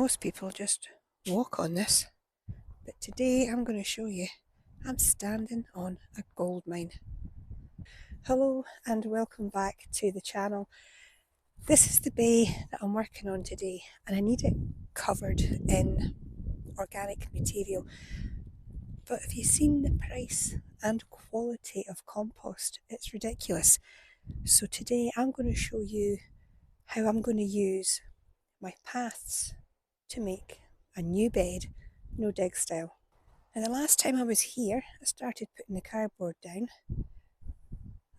Most people just walk on this, but today I'm going to show you I'm standing on a gold mine. Hello and welcome back to the channel. This is the bay that I'm working on today and I need it covered in organic material. But have you seen the price and quality of compost? It's ridiculous. So today I'm going to show you how I'm going to use my paths to make a new bed, no dig style. Now the last time I was here, I started putting the cardboard down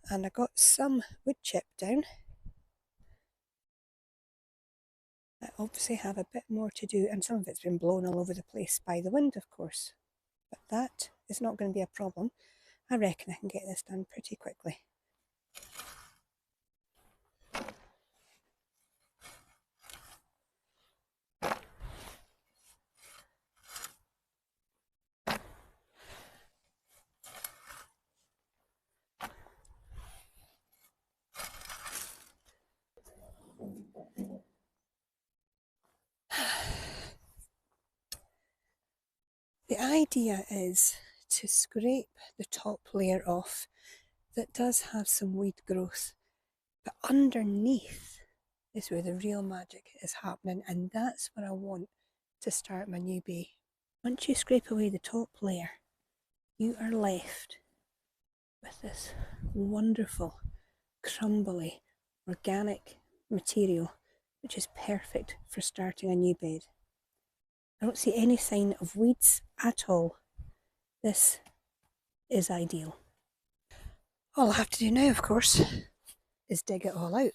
and I got some wood chip down. I obviously have a bit more to do and some of it's been blown all over the place by the wind, of course. But that is not going to be a problem. I reckon I can get this done pretty quickly. The idea is to scrape the top layer off that does have some weed growth, but underneath is where the real magic is happening, and that's where I want to start my new bay. Once you scrape away the top layer, you are left with this wonderful, crumbly, organic material, which is perfect for starting a new bed. I don't see any sign of weeds at all. This is ideal. All I have to do now, of course, is dig it all out.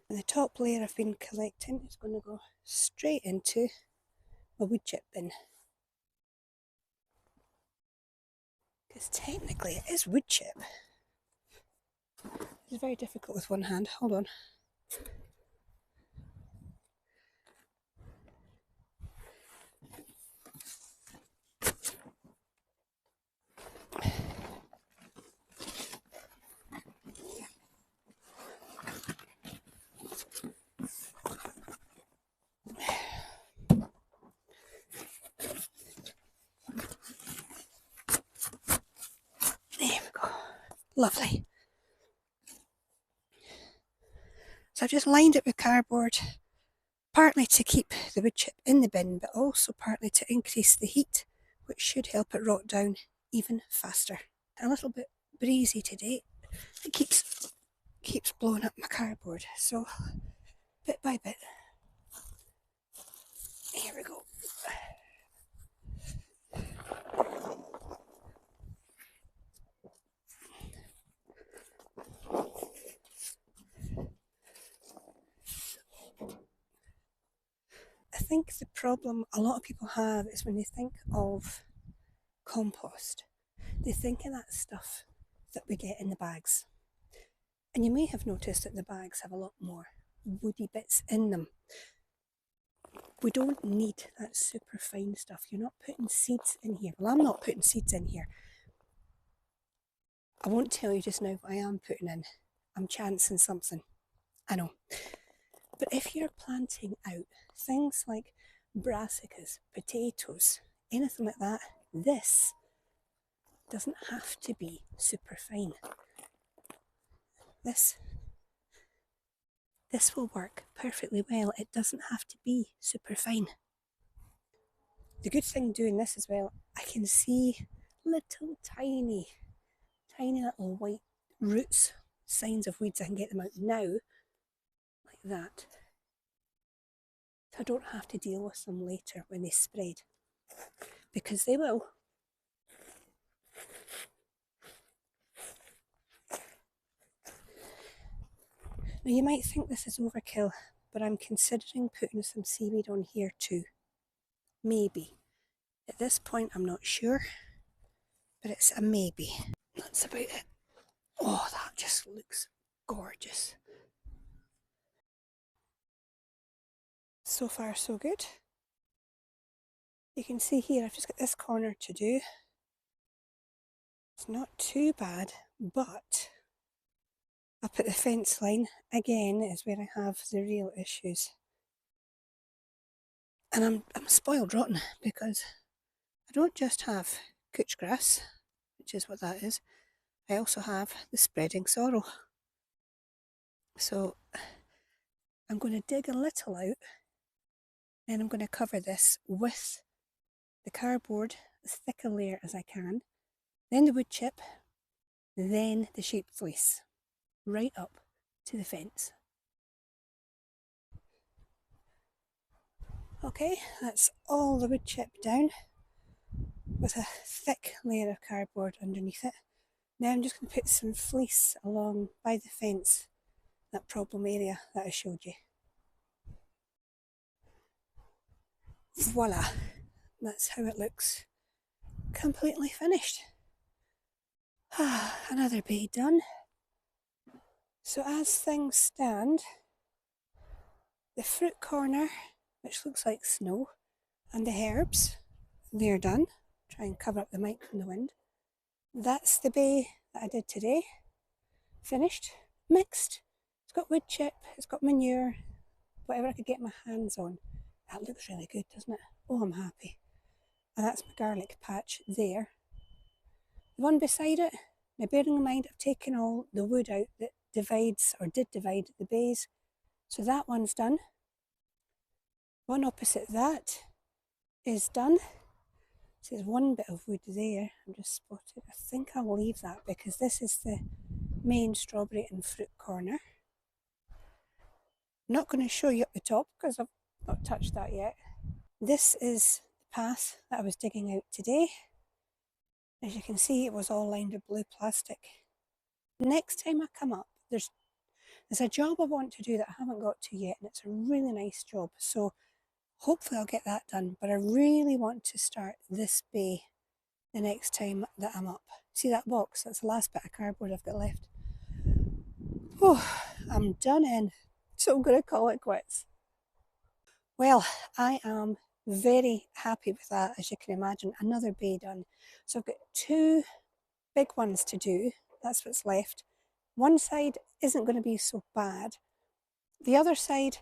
And the top layer I've been collecting is going to go straight into a wood chip bin. Because technically it is wood chip. It's very difficult with one hand. Hold on. There we go. Lovely. So I've just lined it with cardboard, partly to keep the wood chip in the bin, but also partly to increase the heat, which should help it rot down even faster. A little bit breezy today. It keeps blowing up my cardboard, so bit by bit. Here we go. I think the problem a lot of people have is when they think of compost, they think of that stuff that we get in the bags. And you may have noticed that the bags have a lot more woody bits in them. We don't need that super fine stuff. You're not putting seeds in here. Well, I'm not putting seeds in here. I won't tell you just now what I am putting in. I'm chancing something. I know. But if you're planting out things like brassicas, potatoes, anything like that, this doesn't have to be super fine. This will work perfectly well. It doesn't have to be super fine. The good thing doing this as well, I can see little tiny little white roots, signs of weeds. I can get them out now, like that. So I don't have to deal with them later when they spread, because they will. Now you might think this is overkill, but I'm considering putting some seaweed on here too. Maybe. At this point I'm not sure, but it's a maybe. That's about it. Oh, that just looks gorgeous. So far so good. You can see here I've just got this corner to do. It's not too bad, but up at the fence line again is where I have the real issues. And I'm spoiled rotten because I don't just have couch grass, which is what that is. I also have the spreading sorrel. So I'm going to dig a little out, then I'm going to cover this with the cardboard as thick a layer as I can, then the wood chip, then the sheep fleece, right up to the fence. Okay, that's all the wood chip down with a thick layer of cardboard underneath it. Now I'm just going to put some fleece along by the fence, that problem area that I showed you. Voila, that's how it looks. Completely finished. Another bay done. So as things stand, the fruit corner, which looks like snow, and the herbs, they're done. Try and cover up the mic from the wind. That's the bay that I did today. Finished, mixed. It's got wood chip, it's got manure, whatever I could get my hands on. That looks really good, doesn't it? Oh, I'm happy. And that's my garlic patch there. The one beside it, now bearing in mind I've taken all the wood out that divides or did divide the bays. So that one's done. One opposite that is done. So there's one bit of wood there, I'm just spotted. I think I'll leave that because this is the main strawberry and fruit corner. I'm not going to show you up the top because I've not touched that yet. This is the path that I was digging out today. As you can see, it was all lined with blue plastic. Next time I come up, there's a job I want to do that I haven't got to yet, and it's a really nice job. So hopefully I'll get that done. But I really want to start this bay the next time that I'm up. See that box? That's the last bit of cardboard I've got left. Oh, I'm done in. So I'm going to call it quits. Well, I am very happy with that, as you can imagine. Another bay done. So I've got two big ones to do. That's what's left. One side isn't going to be so bad. The other side,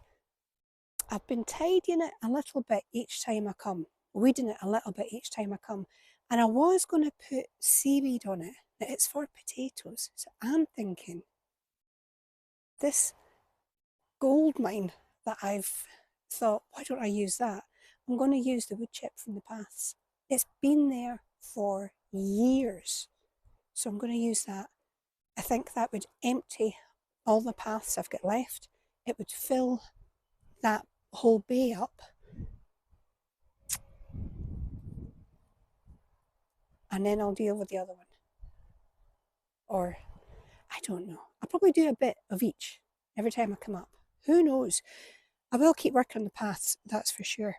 I've been tidying it a little bit each time I come, weeding it a little bit each time I come. And I was going to put seaweed on it. Now it's for potatoes. So I'm thinking this Goldmine that I've thought, why don't I use that? I'm going to use the wood chip from the paths. It's been there for years. So I'm going to use that. I think that would empty all the paths I've got left. It would fill that whole bay up. And then I'll deal with the other one. Or, I don't know. I'll probably do a bit of each every time I come up. Who knows? I will keep working on the paths, that's for sure.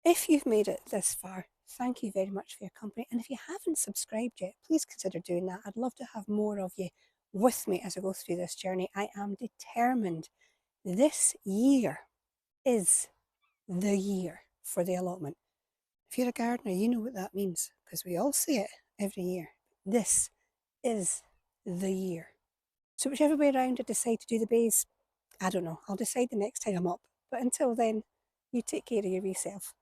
If you've made it this far, thank you very much for your company. And if you haven't subscribed yet, please consider doing that. I'd love to have more of you with me as I go through this journey. I am determined this year is the year for the allotment. If you're a gardener, you know what that means because we all say it every year. This is the year. So whichever way around I decide to do the bays, I don't know. I'll decide the next time I'm up. But until then, you take care of yourself.